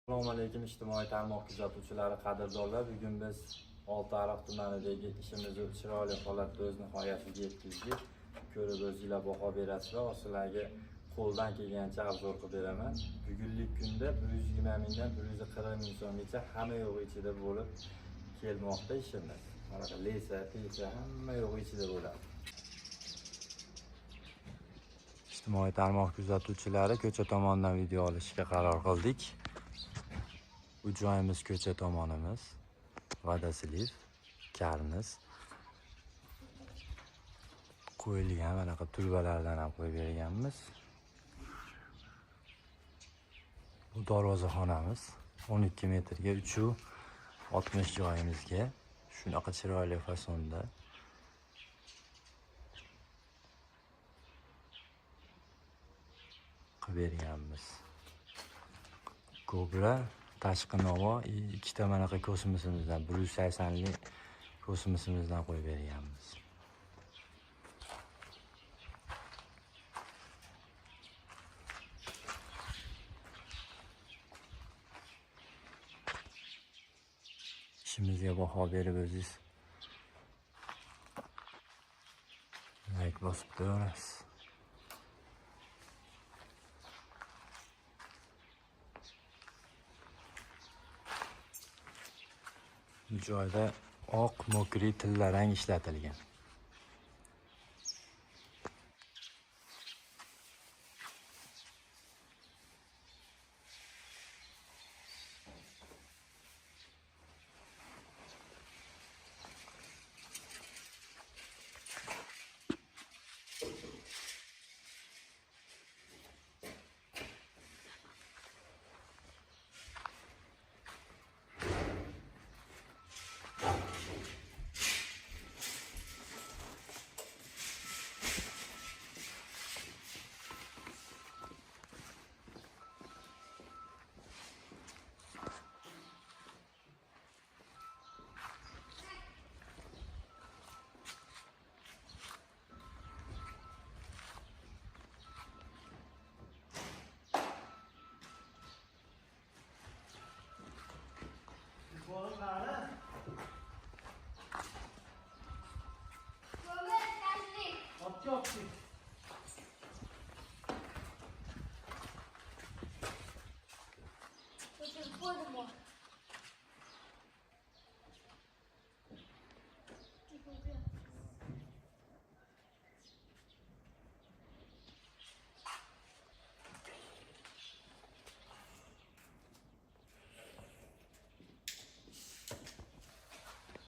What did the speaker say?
Assalomu alaykum ijtimoiy tarmoq kuzatuvchilari, qadrdonlar. Bugun biz Oltiariq tumanidagi ishimizni chiroyli holatda o'z nihoyasiga yetkazdik. Ko'rib o'zingizlar baho berasizlar va sizlarga qo'ldan kelgancha arzor qilib beraman. Bugungi kunda 120 mingdan 140 ming so'mgacha hamma yo'q ichida bo'lib kelmoqda ishimiz. Mana lesa, pesha hamma yo'q ichida bo'ladi. Ijtimoiy tarmoq kuzatuvchilari, ko'cha tomondan video olishga qaror qildik. Bu joyimiz ko'cha tomonimiz, Vadasiliv, Karniz. Qo'yilgan mana turbalardan ham qo'yib berganmiz. Bu darvozaxonamiz 12 metrga 360 joyimizga shunaqa chiroyli fasonda qilib berganmiz. Kobra tashqi novo ikkita manaqa kosmosimizdan 180 lik kosmosimizdan qo'yib berganmiz. İşimizga baho berib o'zingiz like bosib qo'yasiz. Bu joyda oq mokri tillarang ishlatilgan. Ходимо.